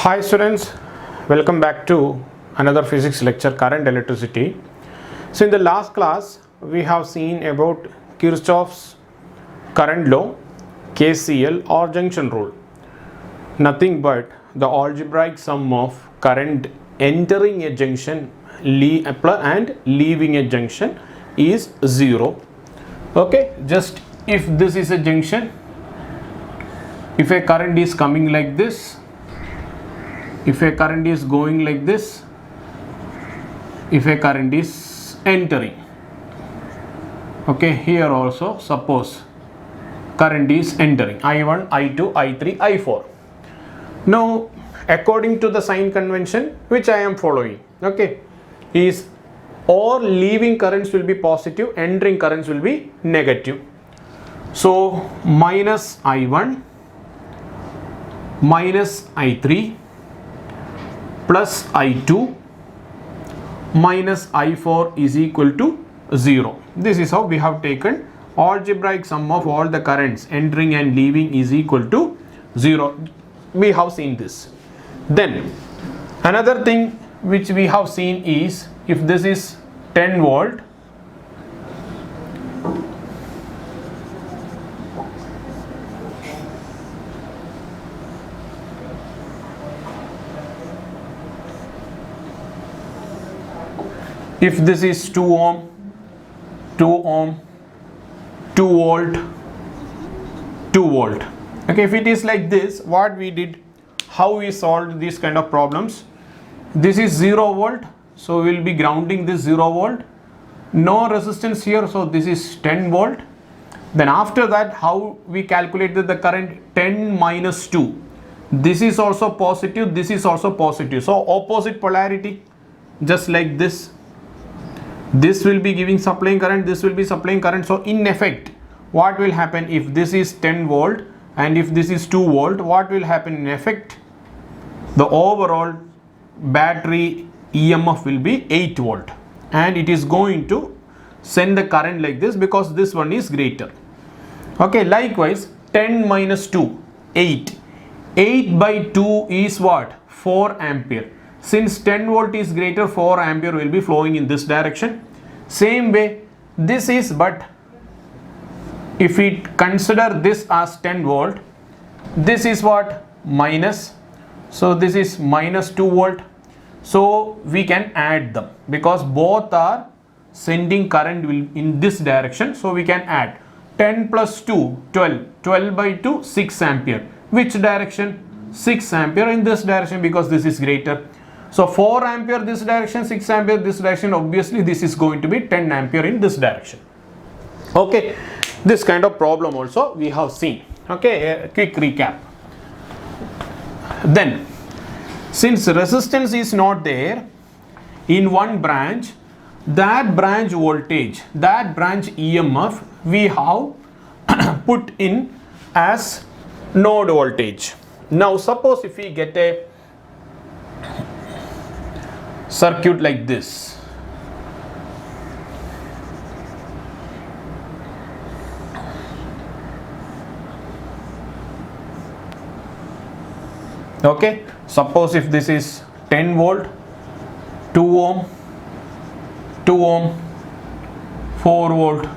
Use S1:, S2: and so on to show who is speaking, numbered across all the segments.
S1: Hi students, welcome back to another physics lecture, current electricity. So in the last class we have seen about Kirchhoff's current law, KCL or junction rule. Nothing but the algebraic sum of current entering a junction and leaving a junction is 0. Okay, just if this is a junction, if a current is coming like this, if a current is going like this, if a current is entering, okay, here also suppose current is entering I1, I2, I3, I4. Now according to the sign convention which I am following, okay, is all leaving currents will be positive, entering currents will be negative. So minus I1 minus I3 plus I2 minus I4 is equal to 0. This is how we have taken algebraic sum of all the currents entering and leaving is equal to 0. We have seen this. Then another thing which we have seen is if this is 10 volt, if this is 2 ohm, 2 ohm, 2 volt, 2 volt. Okay, if it is like this, what we did, how we solved these kind of problems? This is 0 volt, so we will be grounding this 0 volt. No resistance here, so this is 10 volt. Then after that, how we calculated the current? 10 minus 2. This is also positive, this is also positive. So opposite polarity, just like this. This will be giving supplying current, this will be supplying current. So in effect, what will happen if this is 10 volt and if this is 2 volt, what will happen in effect? The overall battery EMF will be 8 volt and it is going to send the current like this because this one is greater. Okay, likewise 10 minus 2, 8. 8 by 2 is what? 4 ampere. Since 10 volt is greater, 4 ampere will be flowing in this direction. Same way, this is, but if we consider this as 10 volt, this is what? Minus. So this is minus 2 volt. So we can add them because both are sending current will in this direction. So we can add 10 plus 2, 12. 12 by 2, 6 ampere. Which direction? 6 ampere in this direction because this is greater. So 4 ampere this direction, 6 ampere this direction, obviously this is going to be 10 ampere in this direction. Okay, this kind of problem also we have seen. Okay, a quick recap. Then since resistance is not there in one branch, that branch voltage, that branch EMF we have put in as node voltage. Now suppose if we get a circuit like this, okay, suppose if this is 10 volt, 2 ohm, 2 ohm, 4 volt,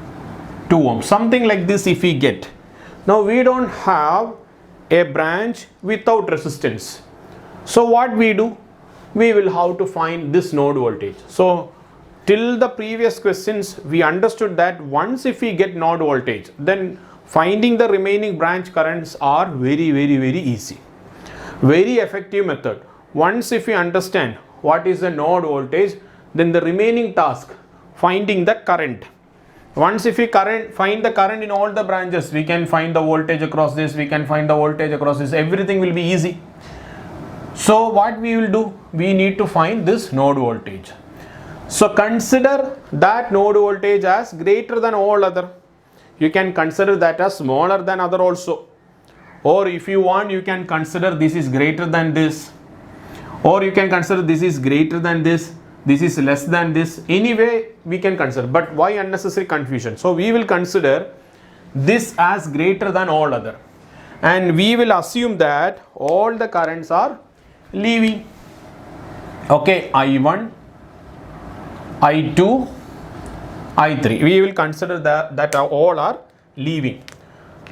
S1: 2 ohm, something like this if we get. Now we don't have a branch without resistance, so what we do? We will have to find this node voltage. So till the previous questions we understood that once if we get node voltage, then finding the remaining branch currents are very easy. Very effective method. Once if we understand what is the node voltage, then the remaining task, finding the current. Once if we find the current in all the branches, we can find the voltage across this, we can find the voltage across this, everything will be easy. So what we will do? We need to find this node voltage. So consider that node voltage as greater than all other. You can consider that as smaller than other also. Or if you want, you can consider this is greater than this. Or you can consider this is greater than this. This is less than this. Anyway, we can consider. But why unnecessary confusion? So we will consider this as greater than all other. And we will assume that all the currents are leaving. Okay, I1, I2, I3. We will consider that all are leaving.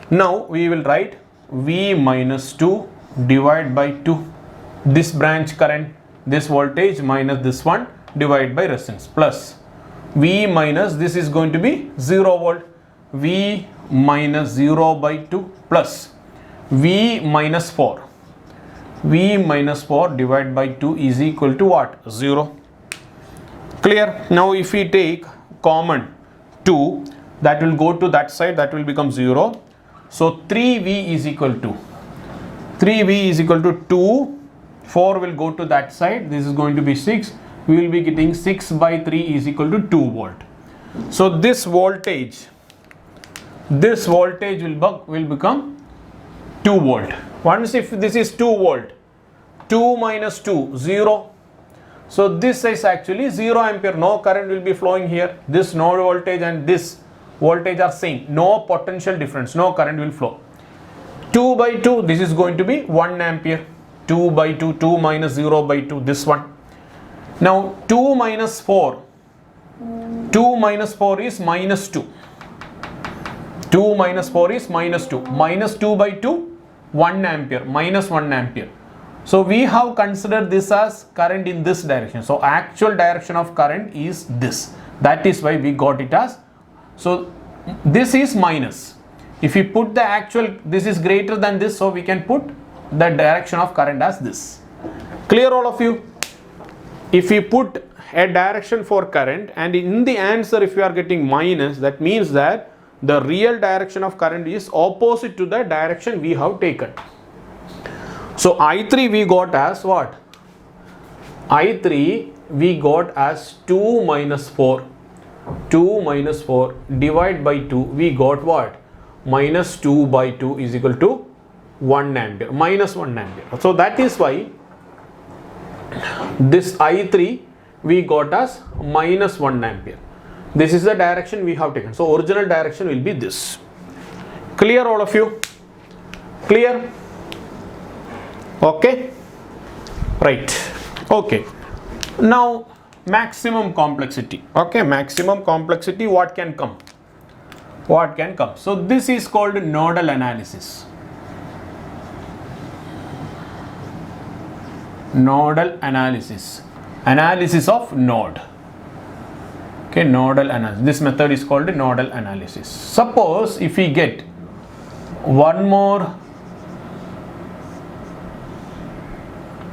S1: Now we will write V minus 2 divided by 2. This branch current, this voltage minus this one divided by resistance, plus V minus, this is going to be 0 volt. V minus 0 by 2 plus V minus 4. V minus 4 divided by 2 is equal to what? 0. Clear? Now if we take common 2, that will go to that side, that will become 0. So 3V is equal to 2. 4 will go to that side, this is going to be 6. We will be getting 6 by 3 is equal to 2 volt. So this voltage will become 2 volt. Once if this is 2 volt, 2 minus 2, 0. So this is actually 0 ampere. No current will be flowing here. This node voltage and this voltage are same. No potential difference. No current will flow. 2 by 2, this is going to be 1 ampere. 2 by 2, 2 minus 0 by 2, this one. Now 2 minus 4. 2 minus 4 is minus 2. 2 minus 4 is minus 2. Minus 2 by 2, 1 ampere. Minus 1 ampere. So we have considered this as current in this direction. So actual direction of current is this. That is why we got it as. So this is minus. If we put the actual, this is greater than this, so we can put the direction of current as this. Clear all of you? If we put a direction for current and in the answer if you are getting minus, that means that the real direction of current is opposite to the direction we have taken. So I3 we got as what? I3 we got as 2 minus 4. 2 minus 4 divided by 2, we got what? Minus 2 by 2 is equal to 1 ampere. Minus 1 ampere. So that is why this I3 we got as minus 1 ampere. This is the direction we have taken. So original direction will be this. Clear all of you? Clear? Okay? Right. Okay. Now maximum complexity. Okay, maximum complexity, what can come? What can come? So this is called nodal analysis. Nodal analysis. Analysis of node. Okay, nodal analysis. This method is called nodal analysis. Suppose if we get one more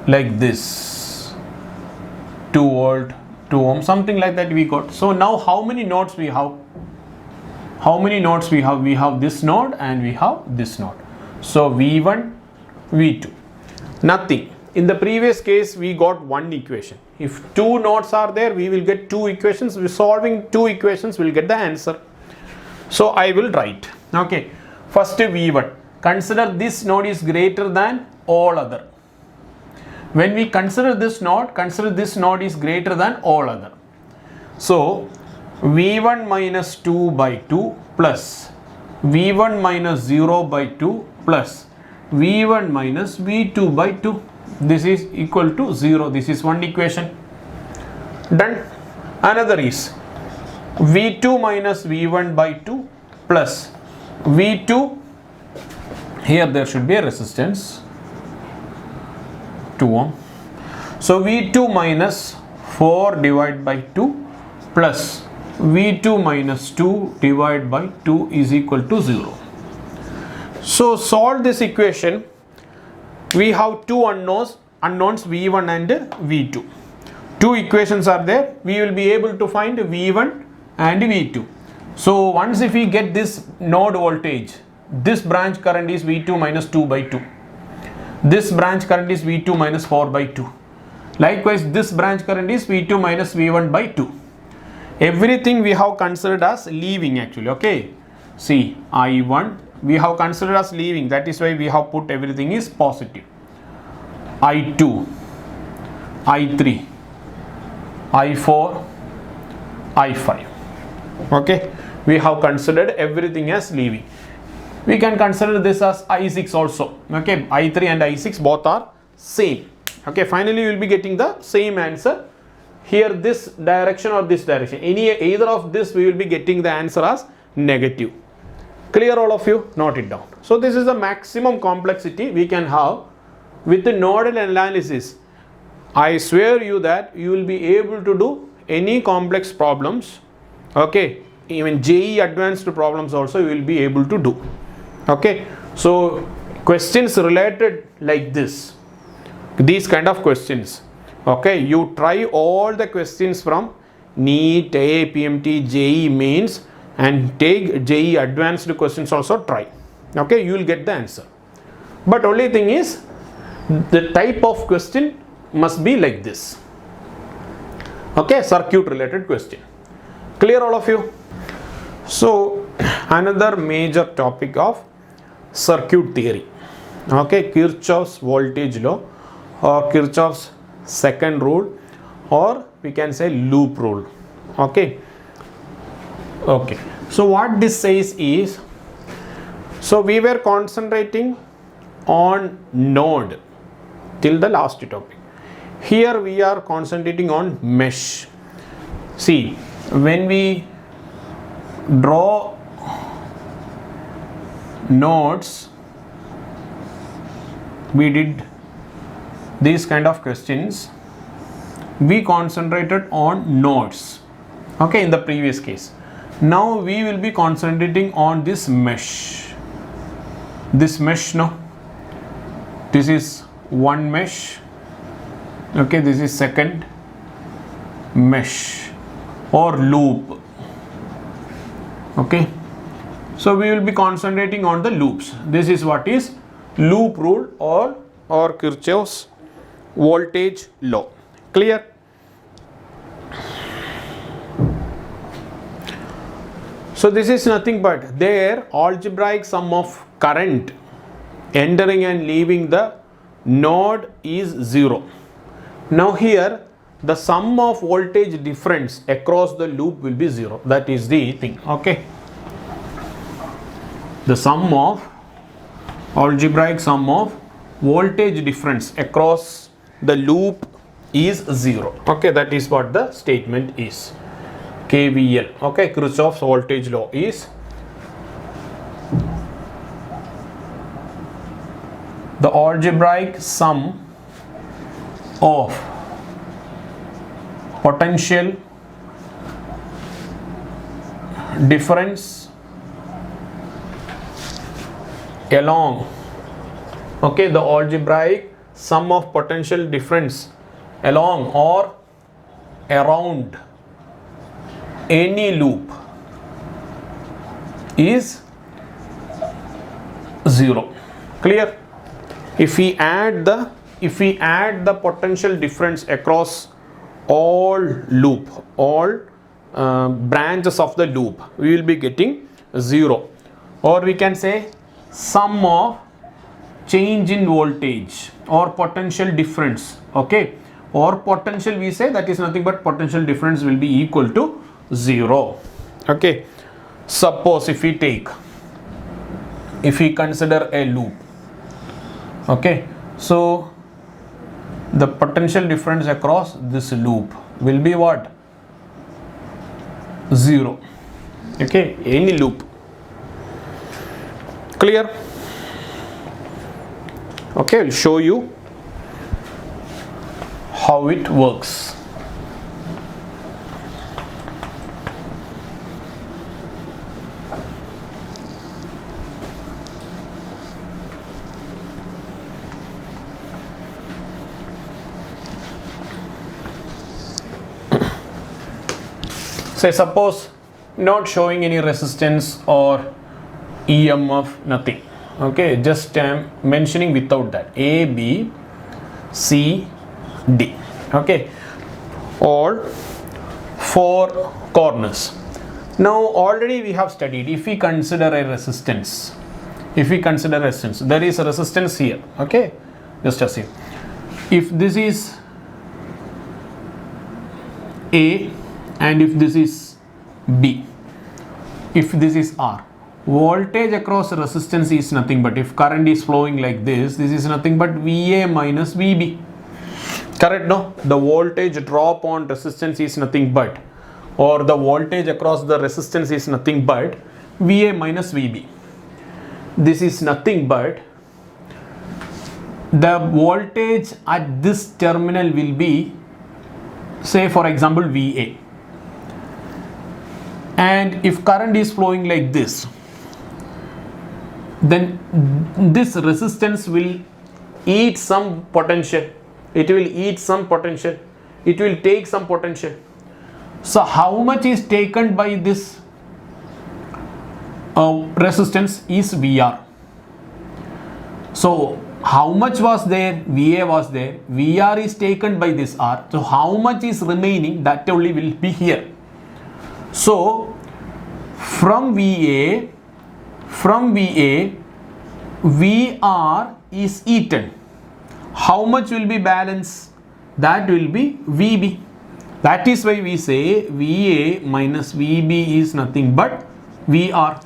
S1: like this, 2 volt, 2 ohm, something like that we got. So now how many nodes we have? How many nodes we have? We have this node and we have this node. So V1, V2. Nothing. In the previous case we got one equation. If 2 nodes are there, we will get 2 equations. We solving 2 equations, we'll get the answer. So I will write. Okay. First V1. Consider this node is greater than all other. When we consider this node is greater than all other. So V1 minus 2 by 2 plus V1 minus 0 by 2 plus V1 minus V2 by 2. This is equal to 0. This is one equation. Done. Another is V2 minus V1 by 2 plus V2. Here there should be a resistance 2 ohm. So V2 minus 4 divided by 2 plus V2 minus 2 divided by 2 is equal to 0. So solve this equation. We have two unknowns V1 and V2. Two equations are there. We will be able to find V1 and V2. So once if we get this node voltage, this branch current is V2 minus 2 by 2. This branch current is V2 minus 4 by 2. Likewise, this branch current is V2 minus V1 by 2. Everything we have considered as leaving actually. Okay. See, I1 we have considered as leaving. That is why we have put everything is positive. I2, I3, I4, I5. Okay. We have considered everything as leaving. We can consider this as I6 also. Okay. I3 and I6 both are same. Okay, finally you will be getting the same answer. Here this direction or this direction, either of this we will be getting the answer as negative. Clear all of you? Note it down. So this is the maximum complexity we can have with the nodal analysis. I swear you that you will be able to do any complex problems. Okay, even JEE advanced problems also you will be able to do. Okay, so questions related like this, these kind of questions. Okay, you try all the questions from Neet, APMT, JEE mains, and take JEE advanced questions also try. Okay, you will get the answer. But only thing is, the type of question must be like this. Okay, circuit related question. Clear all of you? So another major topic of circuit theory. Okay, Kirchhoff's voltage law or Kirchhoff's second rule, or we can say loop rule. Okay. Okay. So what this says is, so we were concentrating on node till the last topic. Here we are concentrating on mesh. See, when we draw nodes, we did these kind of questions. We concentrated on nodes. Okay, in the previous case. Now we will be concentrating on this mesh. This mesh, no? This is one mesh. Okay, this is second mesh or loop. Okay, so we will be concentrating on the loops. This is what is loop rule or Kirchhoff's voltage law. Clear? So this is nothing but their algebraic sum of current entering and leaving the node is 0. Now here the sum of voltage difference across the loop will be 0. That is the thing. Okay, the sum of algebraic sum of voltage difference across the loop is 0. Okay, that is what the statement is. KVL. Okay, Kirchhoff's voltage law is the algebraic sum of potential difference along, okay, the algebraic sum of potential difference along or around any loop is 0. Clear? If we add the potential difference across all loop, all branches of the loop, we will be getting 0. Or we can say sum of change in voltage or potential difference. Okay, or potential, we say that is nothing but potential difference will be equal to 0. Okay, suppose if we consider a loop. Okay, so the potential difference across this loop will be what? 0. Okay, any loop. Clear? Okay, I'll show you how it works. Say suppose not showing any resistance or EMF, nothing. Okay, just mentioning without that A, B, C, D. Okay, all 4 corners. Now already we have studied, if we consider a resistance, there is a resistance here. Okay, just as here, if this is A and if this is B, if this is R, voltage across resistance is nothing but, if current is flowing like this is nothing but VA minus VB. Correct, no? The voltage drop on resistance is nothing but, or the voltage across the resistance is nothing but VA minus VB. This is nothing but the voltage at this terminal will be, say for example, VA. And if current is flowing like this, then this resistance will eat some potential. It will eat some potential. It will take some potential. So how much is taken by this resistance is VR. So how much was there? VA was there. VR is taken by this R. So how much is remaining? That only will be here. So from VA, VR is eaten. How much will be balance? That will be VB. That is why we say VA minus VB is nothing but VR.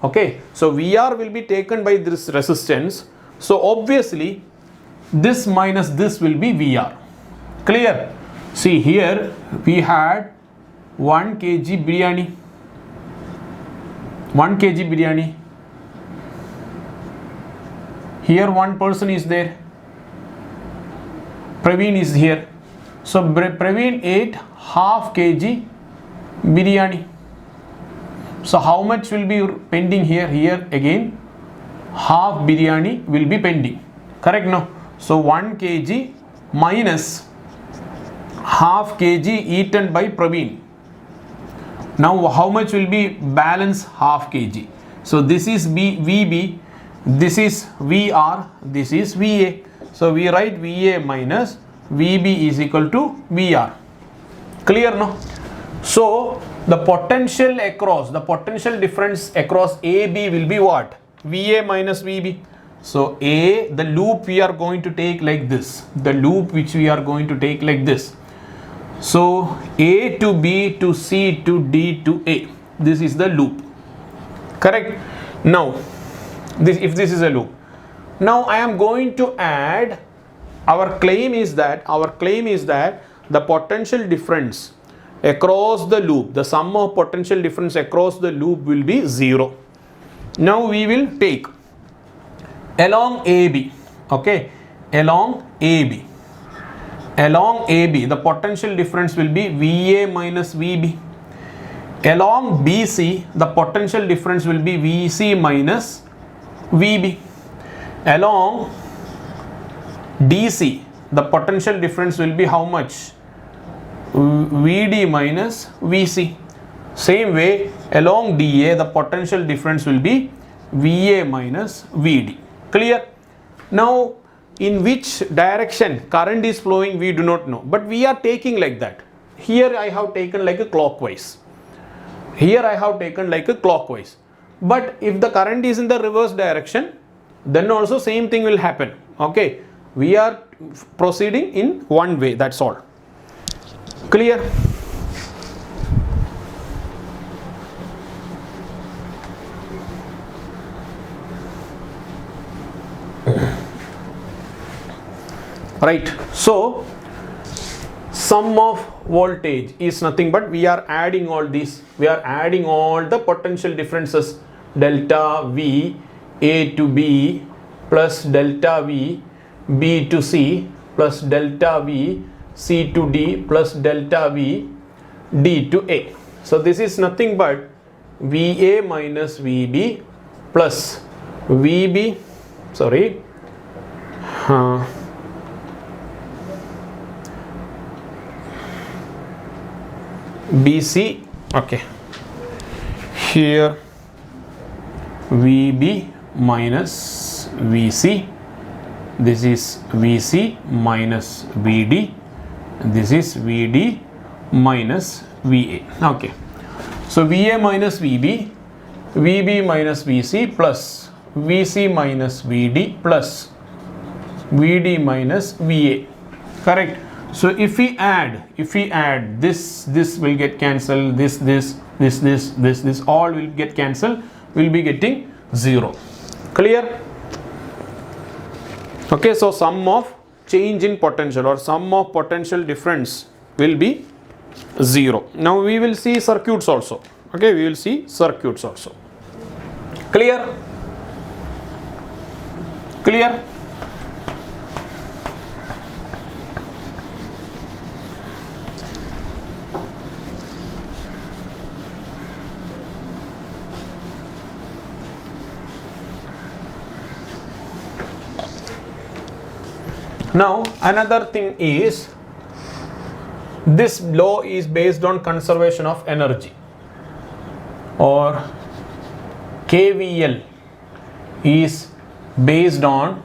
S1: Okay, so VR will be taken by this resistance. So obviously this minus this will be VR. Clear? See here we had 1 kg biryani. 1 kg biryani. Here one person is there. Praveen is here. So Praveen ate half kg biryani. So how much will be pending here? Here again half biryani will be pending. Correct, no? So 1 kg minus half kg eaten by Praveen. Now how much will be balance? Half kg. So this is VB, this is VR, this is VA. So we write VA minus VB is equal to VR. Clear, no? So the potential across, the potential difference across AB will be what? VA minus VB. So A, the loop we are going to take like this. The loop which we are going to take like this. So A to B to C to D to A. This is the loop. Correct? Now, if this is a loop. Now I am going to add, our claim is that the potential difference across the loop, the sum of potential difference across the loop will be 0. Now we will take along AB, okay, along AB, the potential difference will be VA minus VB. Along BC, the potential difference will be VC minus VB. Along DC, the potential difference will be how much? VD minus VC. Same way, along DA, the potential difference will be VA minus VD. Clear? Now, in which direction current is flowing, we do not know. But we are taking like that. Here I have taken like a clockwise. Here I have taken like a clockwise. But if the current is in the reverse direction, then also same thing will happen. Okay? We are proceeding in one way, that's all. Clear? Right. So sum of voltage is nothing but we are adding all these. We are adding all the potential differences. Delta V A to B plus delta V B to C plus delta V C to D plus delta V D to A. So this is nothing but VA minus VB plus VB, sorry, BC, okay, here VB minus VC, this is VC minus VD, this is VD minus VA. Okay, so VA minus VB, VB minus VC plus VC minus VD plus VD minus VA. Correct? So if we add this will get cancelled, this all will get cancelled, will be getting 0. Clear? Okay, so sum of change in potential or sum of potential difference will be 0. Now we will see circuits also. Okay, we will see circuits also. Clear? Clear? Now another thing is, this law is based on conservation of energy, or KVL is based on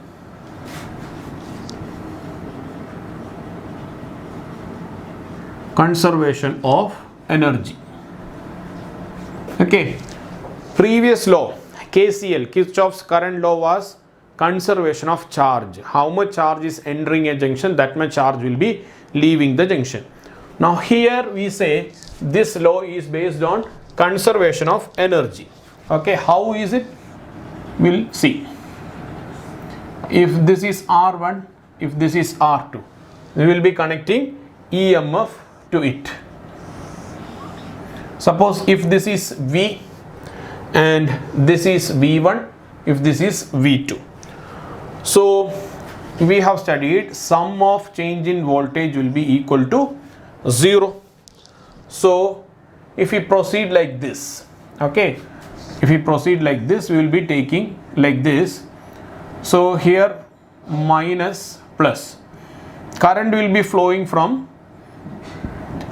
S1: conservation of energy. Okay, previous law KCL, Kirchhoff's current law, was conservation of charge. How much charge is entering a junction, that much charge will be leaving the junction. Now here we say this law is based on conservation of energy. Okay, how is it? We'll see. If this is R1, if this is R2, we will be connecting EMF to it. Suppose if this is V and this is V1, if this is V2. So we have studied sum of change in voltage will be equal to 0. So if we proceed like this, okay, if we proceed like this, we will be taking like this. So here minus plus, current will be flowing from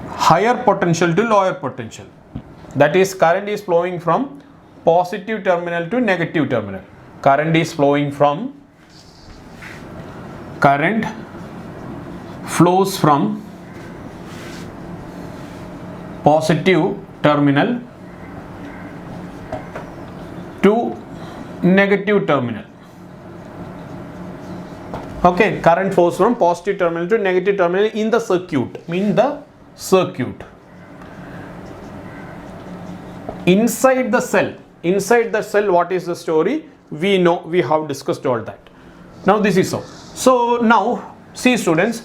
S1: higher potential to lower potential. That is, current is flowing from positive terminal to negative terminal. Current is flowing from, current flows from positive terminal to negative terminal. Okay, current flows from positive terminal to negative terminal in the circuit, Inside the cell, what is the story? We know, we have discussed all that. Now this is so. So now see students,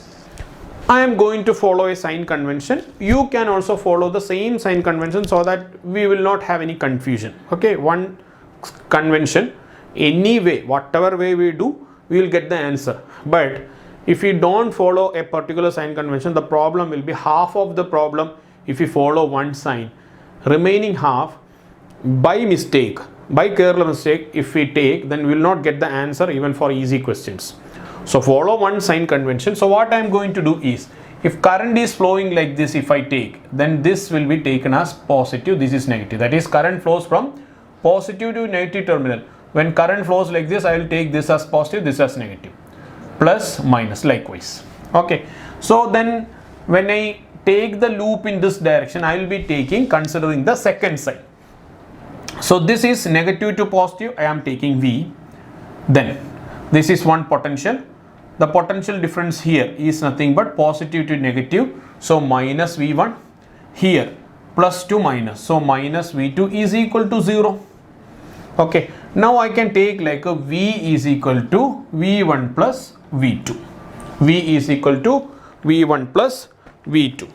S1: I am going to follow a sign convention. You can also follow the same sign convention so that we will not have any confusion. Okay, one convention, anyway, whatever way we do, we will get the answer. But if we don't follow a particular sign convention, the problem will be half of the problem if we follow one sign. Remaining half, by mistake, by careless mistake, if we take, then we will not get the answer even for easy questions. So follow one sign convention. So what I am going to do is, if current is flowing like this, if I take, then this will be taken as positive, this is negative. That is, current flows from positive to negative terminal. When current flows like this, I will take this as positive, this as negative. Plus, minus, likewise. Okay. So then when I take the loop in this direction, I will be taking, considering the second side. So this is negative to positive, I am taking V. Then this is one potential. The potential difference here is nothing but positive to negative. So minus V1, here plus to minus. So minus V2 is equal to 0. Okay. Now I can take like a V is equal to V1 plus V2. V is equal to V1 plus V2.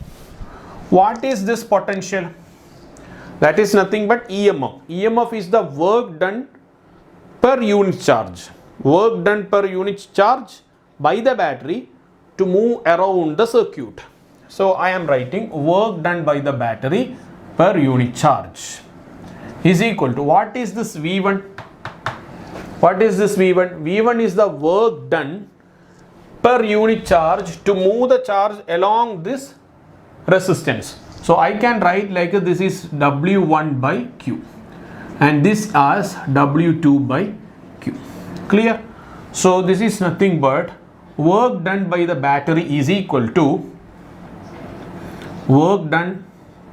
S1: What is this potential? That is nothing but EMF. EMF is the work done per unit charge. Work done per unit charge by the battery to move around the circuit. So I am writing work done by the battery per unit charge is equal to, what is this V1? What is this V1? V1 is the work done per unit charge to move the charge along this resistance. So I can write like this is W1 by Q and this as W2 by Q. Clear? So this is nothing but work done by the battery is equal to work done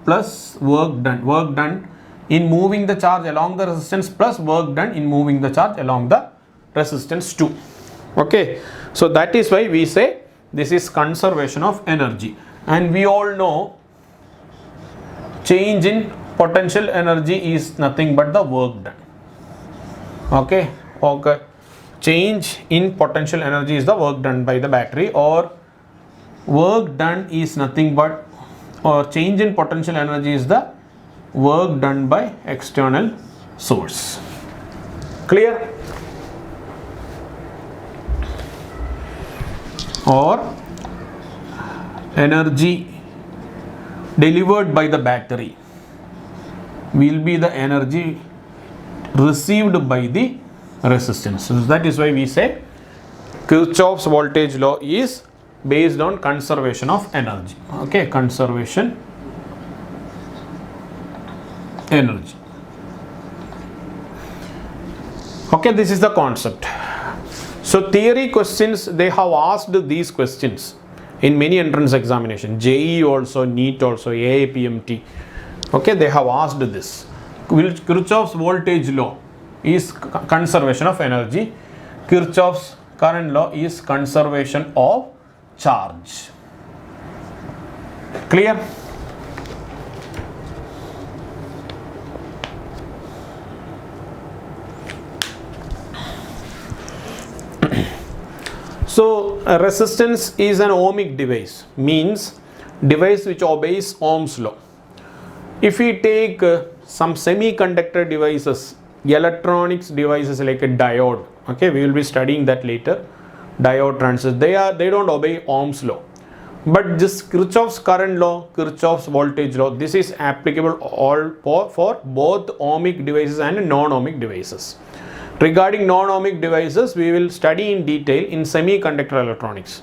S1: plus work done in moving the charge along the resistance plus work done in moving the charge along the resistance 2. Okay, so that is why we say this is conservation of energy. And we all know change in potential energy is nothing but the work done. Okay. change in potential energy is the work done by the battery, or work done is nothing but, or change in potential energy is the work done by external source. Clear? Or energy delivered by the battery will be the energy received by the resistance. So that is why we say Kirchhoff's voltage law is based on conservation of energy. Okay, conservation energy. Okay, this is the concept. So theory questions, they have asked these questions in many entrance examination, JEE also, Neet also, AIPMT. Okay, they have asked this. Kirchhoff's voltage law is conservation of energy. Kirchhoff's current law is conservation of charge. Clear? So resistance is an ohmic device, means device which obeys Ohm's law. If we take some semiconductor devices, electronics devices like a diode, okay, we will be studying that later, diode transistors, they don't obey Ohm's law. But this Kirchhoff's current law, Kirchhoff's voltage law, this is applicable all for both ohmic devices and non-ohmic devices. Regarding non-ohmic devices, we will study in detail in semiconductor electronics.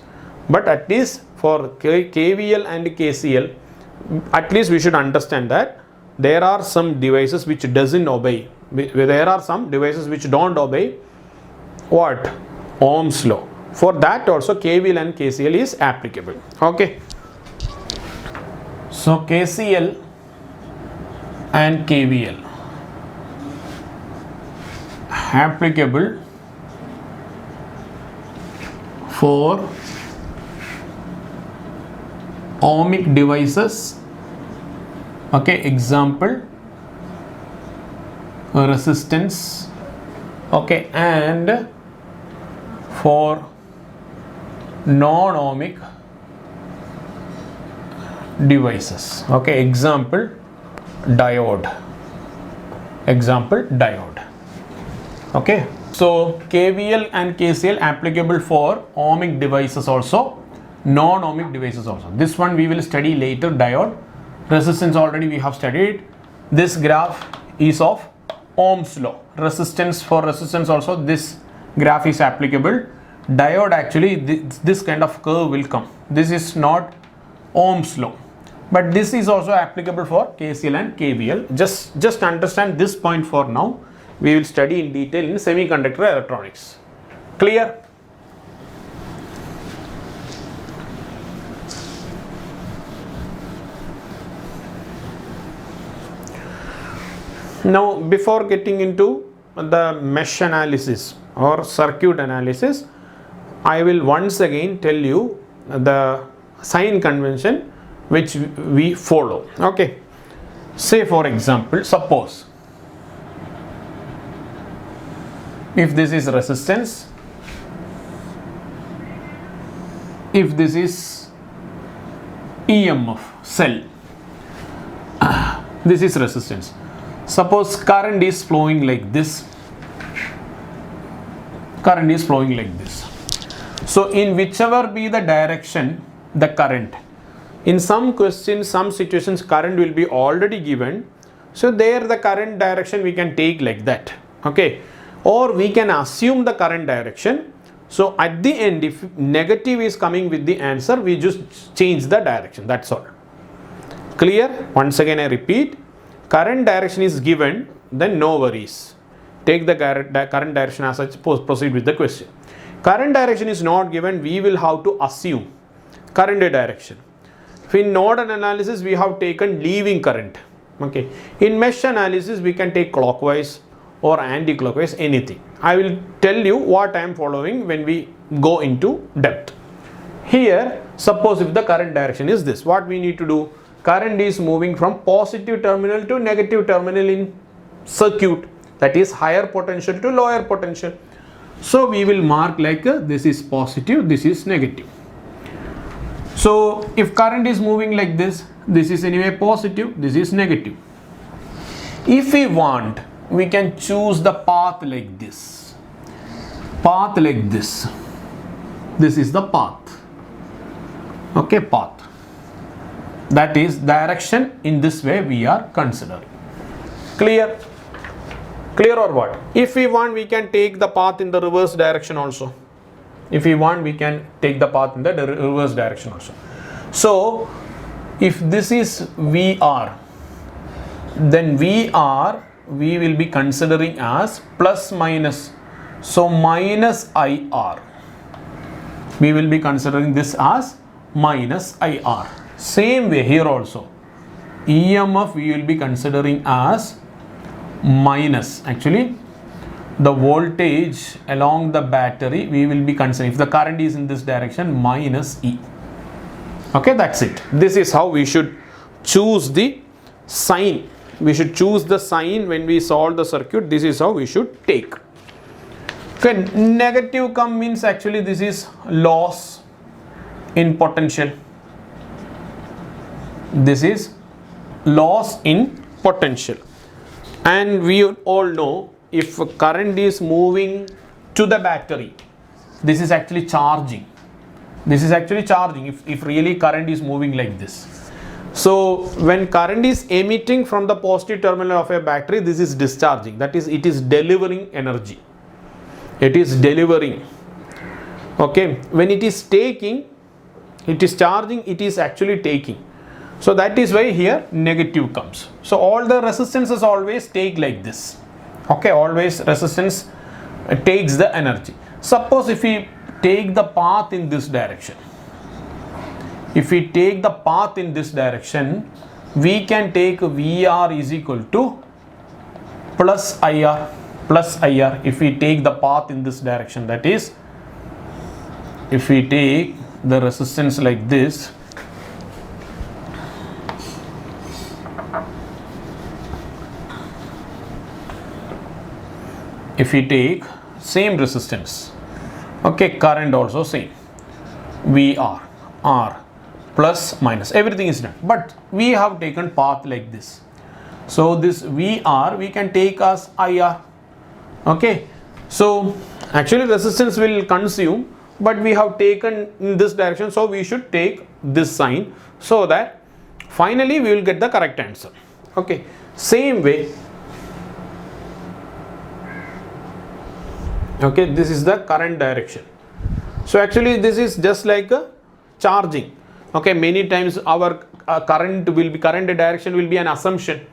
S1: But at least for KVL and KCL, at least we should understand that there are some devices which doesn't obey. There are some devices which don't obey what? Ohm's law. For that also KVL and KCL is applicable. Okay. So KCL and KVL applicable for ohmic devices. Okay, example resistance. Okay, and for non-ohmic devices. Okay, example diode. Example diode. Okay, so KVL and KCL applicable for ohmic devices also, non-ohmic devices also. This one we will study later. Diode. Resistance already we have studied. This graph is of Ohm's law. Resistance, for resistance also this graph is applicable. Diode, actually this kind of curve will come. This is not Ohm's law, but this is also applicable for KCL and KVL. Just understand this point for now. We will study in detail in semiconductor electronics. Clear? Now, before getting into the mesh analysis or circuit analysis, I will once again tell you the sign convention which we follow. Okay, say for example, suppose if this is resistance, if this is EMF cell, this is resistance. Suppose current is flowing like this. Current is flowing like this. So in whichever be the direction, the current, in some questions, some situations, current will be already given. So there the current direction we can take like that. Okay, or we can assume the current direction. So at the end, if negative is coming with the answer, we just change the direction. That's all. Clear? Once again I repeat, current direction is given, then no worries. Take the current direction as such, proceed with the question. Current direction is not given, we will have to assume current direction. In nodal analysis, we have taken leaving current. Okay. In mesh analysis, we can take clockwise or anti-clockwise, anything. I will tell you what I am following when we go into depth. Here, suppose if the current direction is this, what we need to do? Current is moving from positive terminal to negative terminal in circuit, that is higher potential to lower potential. So we will mark like this is positive, this is negative. So if current is moving like this is anyway positive, this is negative. If we want, we can choose the path like this. Path like this. This is the path. Okay, path. That is direction. In this way we are considering. Clear? Clear or what? If we want, we can take the path in the reverse direction also. If we want, we can take the path in the reverse direction also. So if this is VR, then VR we will be considering as plus minus. So minus IR. We will be considering this as minus IR. Same way here also. EMF we will be considering as minus. Actually, the voltage along the battery we will be considering, if the current is in this direction, minus E. Okay, that's it. This is how we should choose the sign. We should choose the sign when we solve the circuit. This is how we should take. Okay, negative come means actually this is loss in potential. This is loss in potential. And we all know, if current is moving to the battery, this is actually charging. This is actually charging if really current is moving like this. So when current is emitting from the positive terminal of a battery, this is discharging. That is, it is delivering energy. It is delivering. Okay. When it is taking, it is charging, it is actually taking. So that is why here negative comes. So all the resistances always take like this. Okay, always resistance takes the energy. Suppose if we take the path in this direction, if we take the path in this direction, we can take VR is equal to plus IR, plus IR. If we take the path in this direction, that is, if we take the resistance like this, if we take same resistance, okay, current also same, VR, R, plus minus, everything is done, but we have taken path like this. So this VR we can take as IR. Okay, so actually resistance will consume, but we have taken in this direction, so we should take this sign so that finally we will get the correct answer. Okay, same way. Okay, this is the current direction. So actually this is just like a charging. Okay, many times our current direction will be an assumption.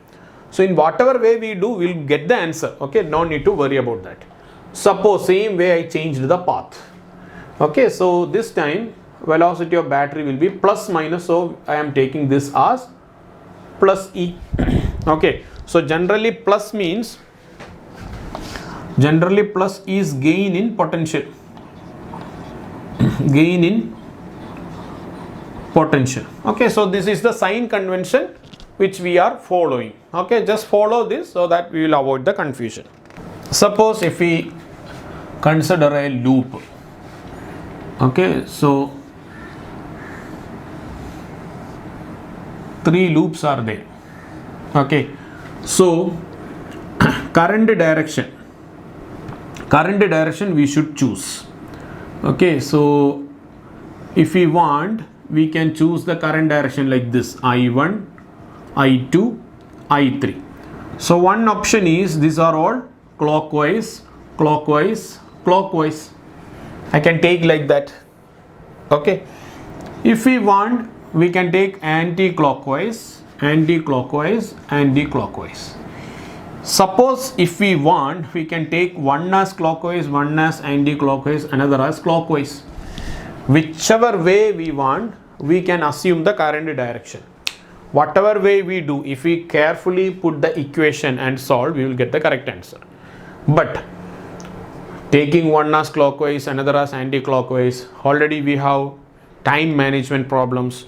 S1: So in whatever way we do, we will get the answer. Okay, no need to worry about that. Suppose same way I changed the path. Okay, so this time velocity of battery will be plus minus. So I am taking this as plus E. Okay, so generally plus means, generally plus is gain in potential. Gain in potential. Okay, so this is the sign convention which we are following. Okay, just follow this so that we will avoid the confusion. Suppose if we consider a loop. Okay, so 3 loops are there. Okay, so current direction we should choose. Okay, so if we want, we can choose the current direction like this: I1, I2, I3. So one option is, these are all clockwise, clockwise, clockwise. I can take like that. Okay, if we want, we can take anti-clockwise, anti-clockwise, anti-clockwise. Suppose if we want, we can take one as clockwise, one as anti-clockwise, another as clockwise. Whichever way we want, we can assume the current direction. Whatever way we do, if we carefully put the equation and solve, we will get the correct answer. But taking one as clockwise, another as anti-clockwise, already we have time management problems.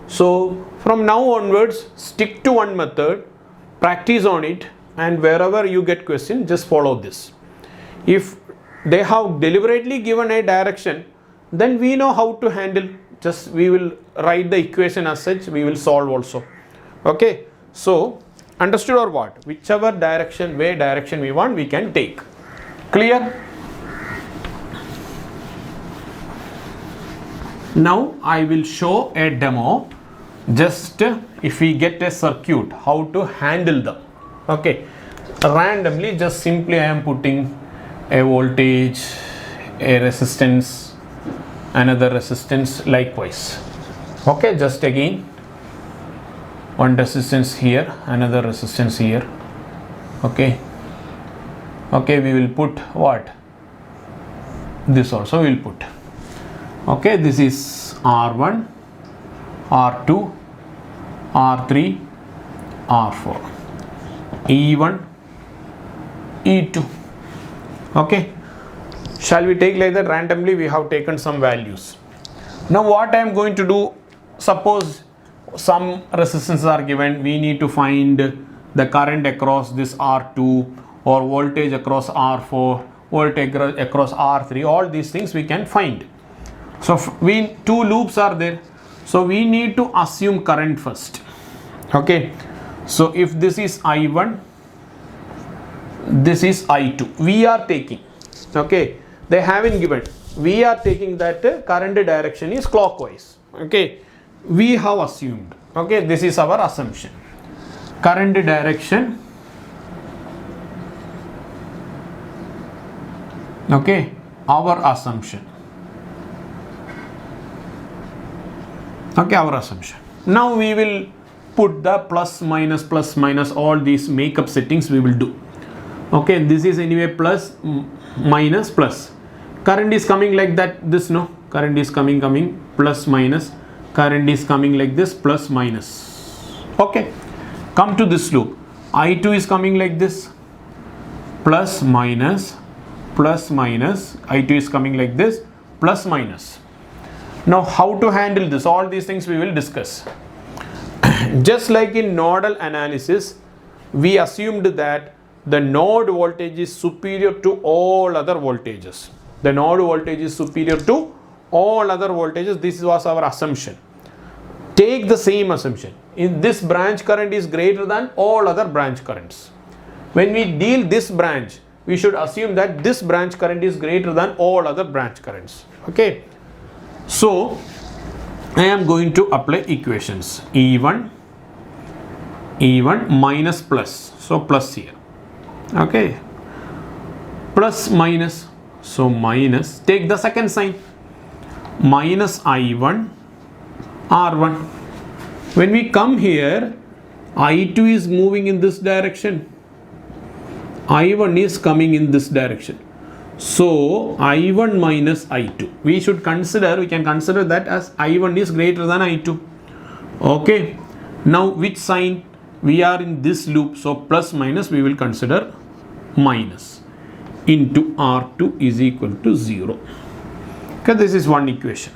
S1: So from now onwards, stick to one method, practice on it, and wherever you get question, just follow this. If they have deliberately given a direction, then we know how to handle. Just we will write the equation as such, we will solve also. Okay, so understood or what? Whichever direction, way direction we want, we can take. Clear? Now I will show a demo, just if we get a circuit, how to handle them. Okay, randomly, just simply I am putting a voltage, a resistance, another resistance likewise. Okay, just again one resistance here, another resistance here. Okay, we will put what? This also we will put. Okay, this is R1, R2, R3, R4, E1, E2. Okay, shall we take like that? Randomly we have taken some values. Now what I am going to do, suppose some resistances are given, we need to find the current across this R2 or voltage across R4, voltage across R3, all these things we can find. So two loops are there, so we need to assume current first. Okay, so if this is I1, this is I2, we are taking, okay, they haven't given, we are taking that current direction is clockwise. Okay, we have assumed, okay, this is our assumption, current direction, okay, our assumption. Okay, our assumption. Now we will put the plus minus all these makeup settings we will do. Okay, this is anyway plus minus plus. Current is coming like that, this no, current is coming plus minus, current is coming like this plus minus. Okay, come to this loop, I2 is coming like this, plus minus, I2 is coming like this, plus minus. Now how to handle this, all these things we will discuss. Just like in nodal analysis, we assumed that the node voltage is superior to all other voltages. The node voltage is superior to all other voltages. This was our assumption. Take the same assumption. In this branch current is greater than all other branch currents. When we deal this branch, we should assume that this branch current is greater than all other branch currents. Okay. So I am going to apply equations. E1 minus plus, so plus here. Okay, plus minus, so minus, take the second sign, minus I1 R1. When we come here, I2 is moving in this direction, I1 is coming in this direction. So I1 minus I2, we can consider that as I1 is greater than I2. Okay, now which sign? We are in this loop, so plus minus we will consider minus into R2 is equal to 0. Okay, this is one equation.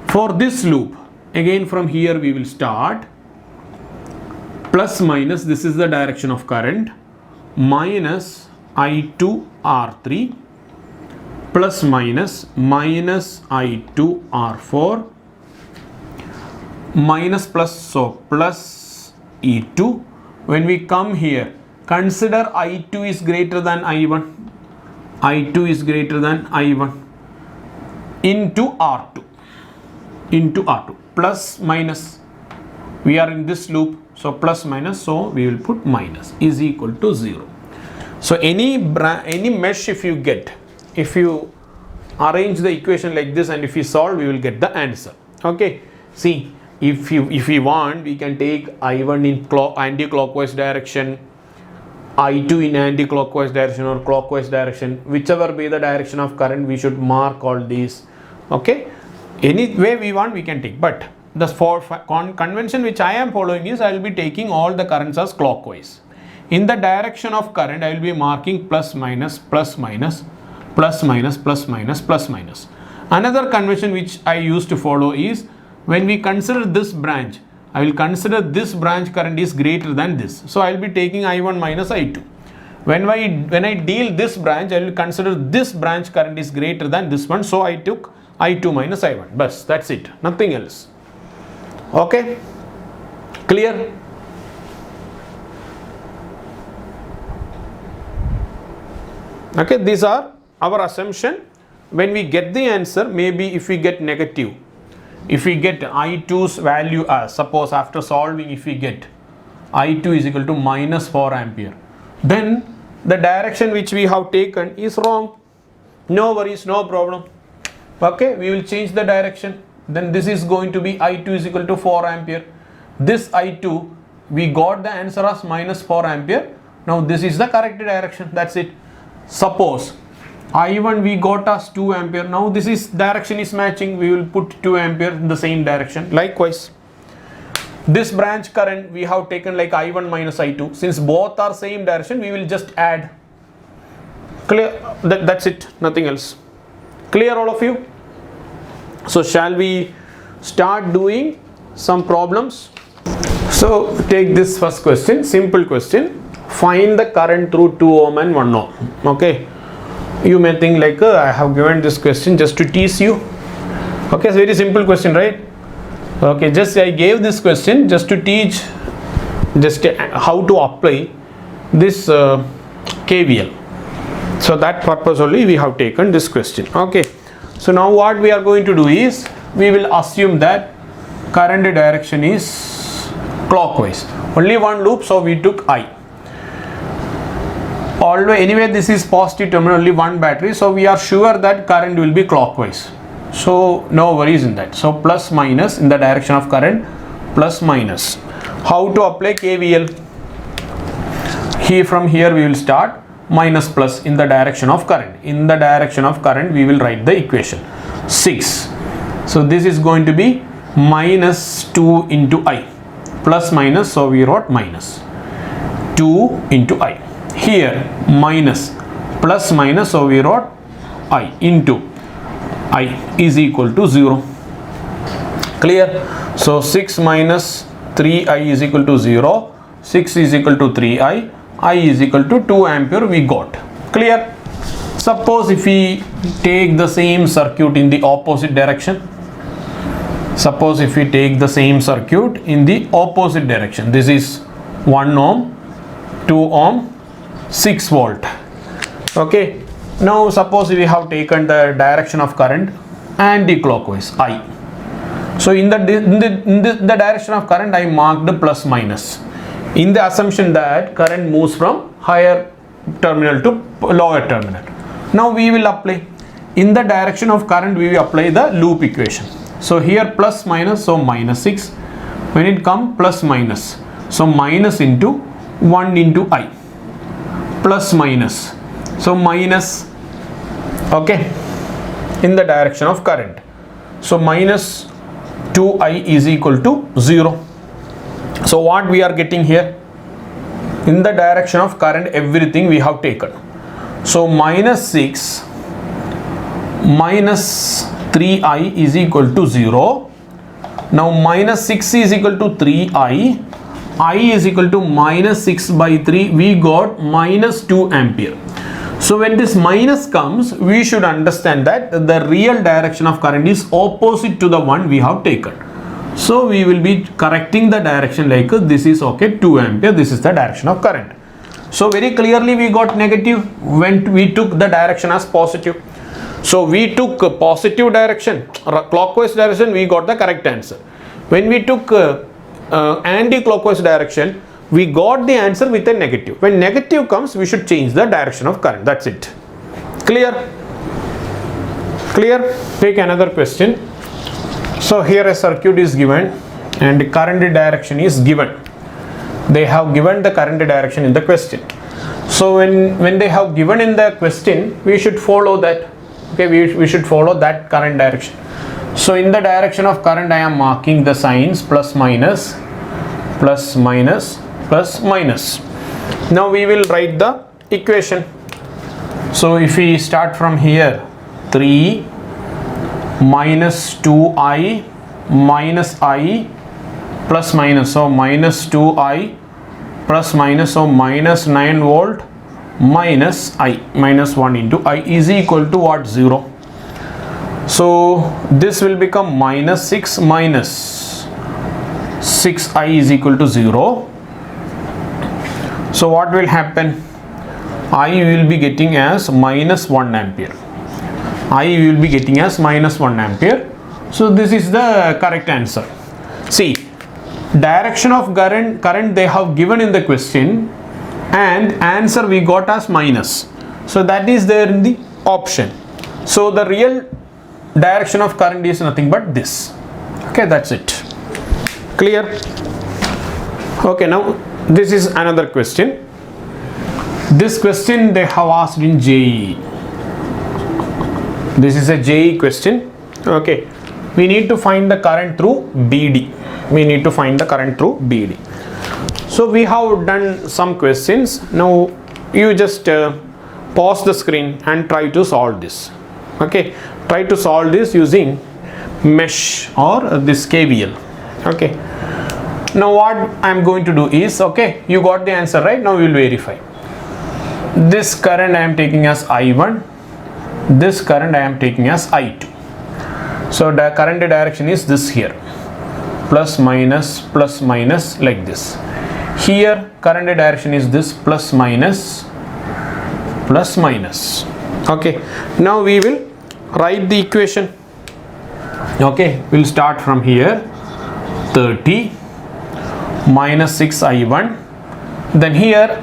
S1: For this loop, again from here we will start, plus minus, this is the direction of current, minus I2 R3, plus minus I2 R4, minus plus, so plus E2. When we come here, consider I2 is greater than I1, I2 is greater than I1, into R2, plus minus, we are in this loop, so plus minus, so we will put minus is equal to 0. So any mesh if you get, if you arrange the equation like this and if you solve, we will get the answer. Okay, see, if we want, we can take I1 in anti-clockwise direction, I2 in anti-clockwise direction or clockwise direction, whichever be the direction of current, we should mark all these. Okay, any way we want we can take, but the convention which I am following is I will be taking all the currents as clockwise. In the direction of current, I will be marking plus minus, plus minus, plus minus, plus minus, plus minus. Another convention which I used to follow is, when we consider this branch, I will consider this branch current is greater than this. So I will be taking I1 minus I2. When I deal this branch, I will consider this branch current is greater than this one, so I took I2 minus I1. Bas, that's it, nothing else. Okay, clear? Okay, these are our assumption. When we get the answer, maybe if we get negative, if we get I2's value as, suppose after solving, if we get I2 is equal to minus 4 ampere, then the direction which we have taken is wrong. No worries, no problem. Okay, we will change the direction. Then this is going to be I2 is equal to 4 ampere. This I2, we got the answer as minus 4 ampere. Now this is the correct direction, that's it. Suppose I1 we got as 2 ampere. Now this is direction is matching, we will put 2 ampere in the same direction. Likewise, this branch current we have taken like I1 minus I2. Since both are same direction, we will just add. Clear? That's it, nothing else. Clear all of you? So shall we start doing some problems? So take this first question, simple question. Find the current through 2 ohm and 1 ohm. Okay, you may think like I have given this question just to tease you. Okay, it's very simple question, right? Okay, just I gave this question just to teach just how to apply this KVL. So that purpose only we have taken this question. Okay, so now what we are going to do is, we will assume that current direction is clockwise. Only one loop, so we took I. Although anyway this is positive terminal, only one battery, so we are sure that current will be clockwise. So no worries in that. So plus minus in the direction of current, plus minus. How to apply KVL? Here, from here we will start. Minus plus in the direction of current. In the direction of current we will write the equation 6. So this is going to be minus 2 into I. Plus minus, so we wrote minus 2 into I. Here minus plus minus, so we wrote I into I is equal to 0. Clear? So 6 minus 3I is equal to 0. 6 is equal to 3I. I is equal to 2 ampere we got. Clear? Suppose if we take the same circuit in the opposite direction. Suppose if we take the same circuit in the opposite direction. This is 1 ohm, 2 ohm, 6 volt. Okay. Now suppose we have taken the direction of current anti-clockwise I. So in the direction of current I marked plus minus, in the assumption that current moves from higher terminal to lower terminal. Now we will apply, in the direction of current we will apply the loop equation. So here plus minus, so minus 6. When it comes plus minus, so minus into 1 into I. Plus minus, so minus, okay, in the direction of current. So minus 2I is equal to 0. So what we are getting here? In the direction of current everything we have taken. So minus 6 minus 3I is equal to 0. Now minus 6 is equal to 3I. I is equal to minus 6 by 3. We got minus 2 ampere. So when this minus comes, we should understand that the real direction of current is opposite to the one we have taken. So we will be correcting the direction like this is okay, 2 ampere, this is the direction of current. So very clearly we got negative when we took the direction as positive. So we took a positive direction, clockwise direction, we got the correct answer. When we took anti-clockwise direction, we got the answer with a negative. When negative comes, we should change the direction of current. That's it. Clear? Clear? Take another question. So here a circuit is given and the current direction is given. They have given the current direction in the question. So when they have given in the question, we should follow that. Okay, we should follow that current direction. So in the direction of current, I am marking the signs plus minus, plus minus, plus minus. Now we will write the equation. So if we start from here, 3 minus 2I minus I plus minus, so minus 2I plus minus, so minus 9 volt minus I, minus 1 into I is equal to what? 0. So this will become minus 6 minus 6I is equal to 0. So what will happen? I will be getting as minus 1 ampere. I will be getting as minus 1 ampere. So this is the correct answer. See, direction of current they have given in the question, and answer we got as minus. So that is there in the option. So the real direction of current is nothing but this. Okay, that's it. Clear? Okay, now this is another question. This question they have asked in JEE. This is a JEE question. Okay, we need to find the current through BD. We need to find the current through BD. So we have done some questions. Now you just pause the screen and try to solve this. Okay, try to solve this using mesh or this KVL. Okay, now what I am going to do is, okay, you got the answer, right? Now we will verify. This current I am taking as I1, this current I am taking as I2. So the current direction is this here, plus minus like this. Here current direction is this, plus minus. Okay, now we will write the equation. Okay, we'll start from here. 30 minus 6 I1, then here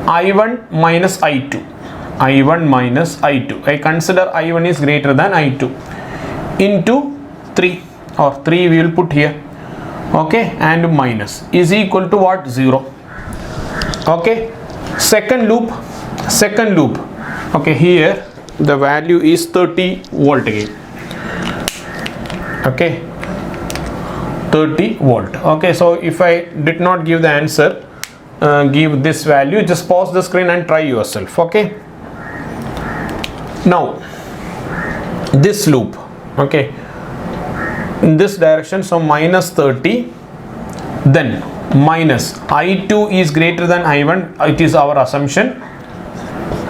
S1: I1 minus I2, I1 minus I2. I consider I1 is greater than I2, into 3, or 3 we will put here. Okay, and minus is equal to what? 0. Okay, second loop. Okay, here the value is 30 volt again. Okay, 30 volt. Okay, so if I did not give the answer, give this value, just pause the screen and try yourself. Okay, now this loop, okay, in this direction, so minus 30, then minus I2 is greater than I1, it is our assumption,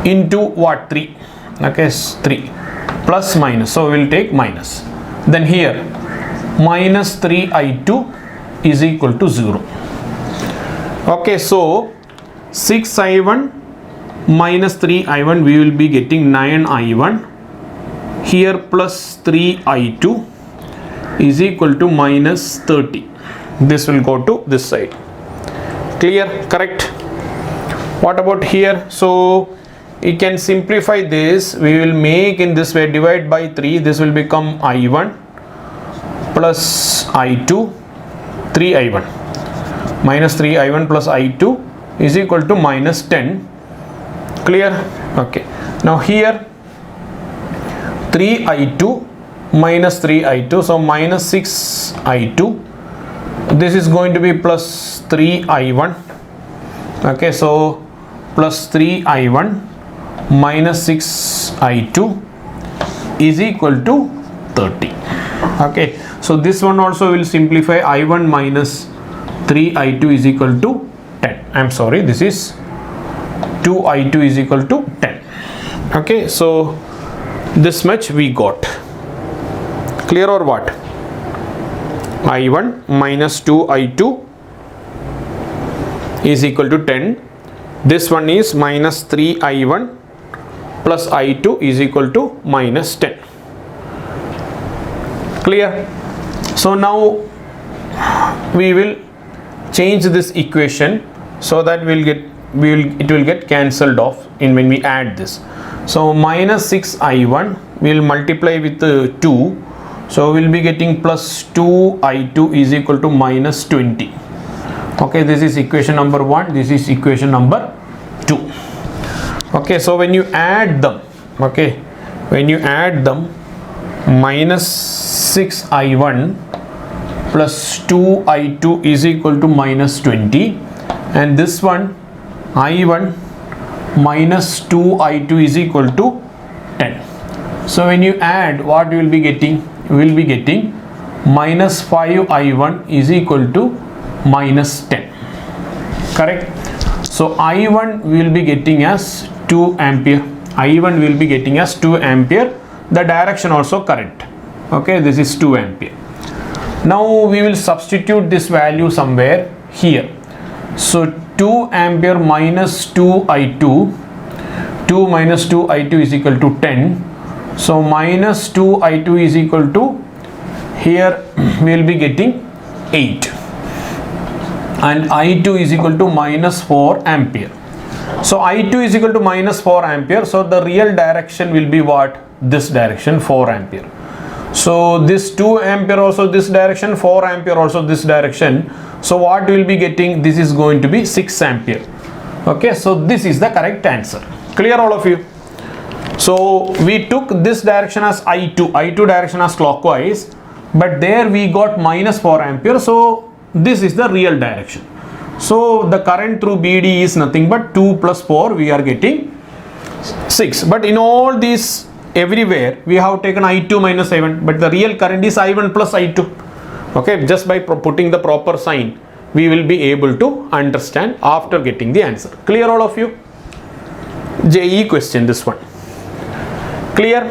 S1: into what? 3. Okay, 3 plus minus, so we will take minus. Then here minus 3 I2 is equal to 0. Okay, so 6 I1 minus 3 I1, we will be getting 9 I1. Here plus 3 I2 is equal to minus 30. This will go to this side. Clear? Correct? What about here? So you can simplify this. We will make in this way, divide by 3. This will become I1 plus I2, 3 I1. Minus 3 I1 plus I2 is equal to minus 10. Clear? Okay. Now here 3 I2 minus 3 I2, so minus 6 I2. This is going to be plus 3 I1. Okay, so plus 3 I1 minus 6 I2 is equal to 30. Okay, so this one also will simplify. I1 minus 3 I2 is equal to 10. I'm sorry, this is 2 I2 is equal to 10. Okay, so this much we got. Clear or what? I1 minus 2 I2 is equal to 10. This one is minus 3 I1 plus I2 is equal to minus 10. Clear? So now we will change this equation so that it will get cancelled off in when we add this. So minus 6 I1 will multiply with 2, so we will be getting plus 2 I2 is equal to minus 20. Okay, this is equation number 1, this is equation number 2. Okay, so when you add them, minus 6 I1 plus 2 I2 is equal to minus 20, and this one I1 minus 2 I2 is equal to 10. So when you add, what you will be getting? You will be getting minus 5 I1 is equal to minus 10. Correct? So I1 will be getting as 2 ampere. I1 will be getting as 2 ampere. The direction also correct. Okay, this is 2 ampere. Now we will substitute this value somewhere here. So 2 ampere minus 2I2, 2 minus 2I2 is equal to 10. So minus 2I2 is equal to, here we will be getting 8. And I2 is equal to minus 4 ampere. So I2 is equal to minus 4 ampere. So the real direction will be what? This direction, 4 ampere. So this 2 ampere also this direction, 4 ampere also this direction. So what we will be getting? This is going to be 6 ampere. Okay, so this is the correct answer. Clear all of you? So we took this direction as I2 direction as clockwise, but there we got minus 4 ampere. So this is the real direction. So the current through BD is nothing but 2 plus 4, we are getting 6. But in all these, everywhere we have taken I2 minus I1, but the real current is I1 plus I2. Okay, just by putting the proper sign, we will be able to understand after getting the answer. Clear all of you? JE question, this one. Clear?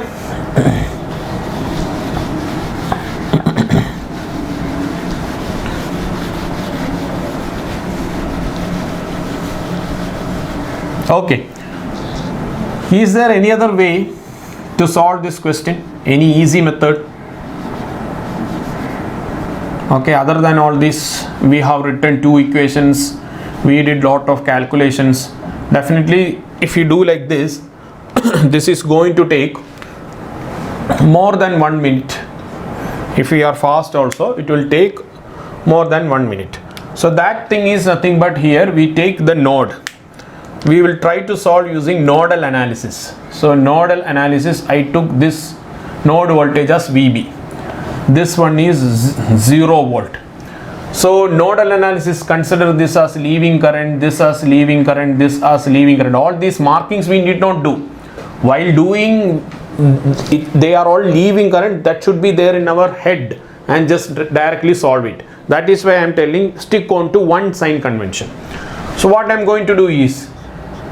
S1: Okay. Is there any other way to solve this question? Any easy method? Okay, other than all this, we have written 2 equations, we did lot of calculations. Definitely if you do like this, this is going to take more than 1 minute. If we are fast also, it will take more than 1 minute. So that thing is nothing but, here we take the node. We will try to solve using nodal analysis. So nodal analysis, I took this node voltage as VB. This one is 0 volt. So nodal analysis, consider this as leaving current, this as leaving current, this as leaving current. All these markings we need not do. While doing it, they are all leaving current. That should be there in our head and just directly solve it. That is why I am telling, stick on to one sign convention. So what I am going to do is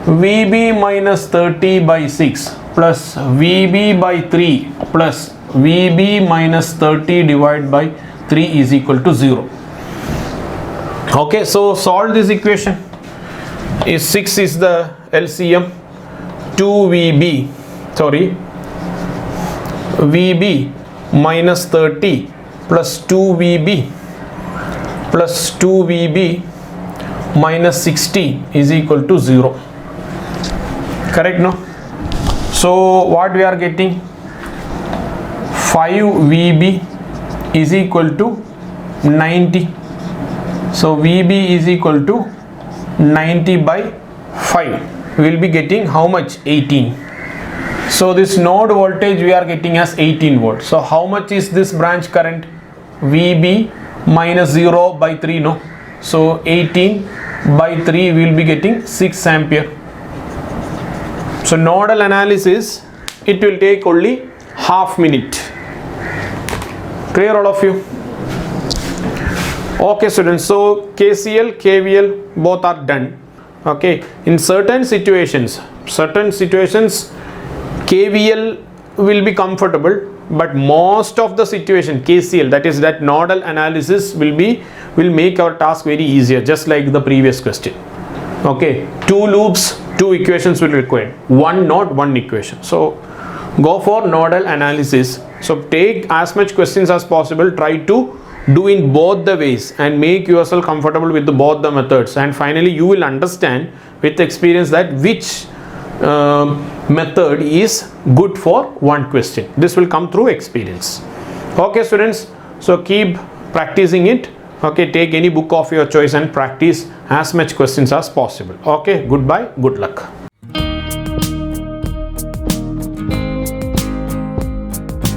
S1: VB minus 30 by 6 plus VB by 3 plus VB minus 30 divided by 3 is equal to 0. Okay, so solve this equation. Is 6 is the LCM, 2VB, sorry, VB minus 30 plus 2VB plus 2VB minus 60 is equal to 0. Correct, no? So what we are getting? 5VB is equal to 90. So VB is equal to 90 by 5. We will be getting how much? 18. So this node voltage we are getting as 18 volts. So how much is this branch current? VB minus 0 by 3, no? So 18 by 3 we will be getting 6 ampere. So nodal analysis, it will take only half minute. Clear all of you? Okay students, so KCL, KVL both are done. Okay, in certain situations KVL will be comfortable, but most of the situation KCL, that is that nodal analysis will make our task very easier, just like the previous question. Okay, 2 loops, 2 equations will require, 1 node, 1 equation. So go for nodal analysis. So take as much questions as possible, try to do in both the ways and make yourself comfortable with both the methods, and finally you will understand with experience that which method is good for one question. This will come through experience. Okay students, so keep practicing it. Okay, take any book of your choice and practice as much questions as possible. Okay, goodbye, good luck.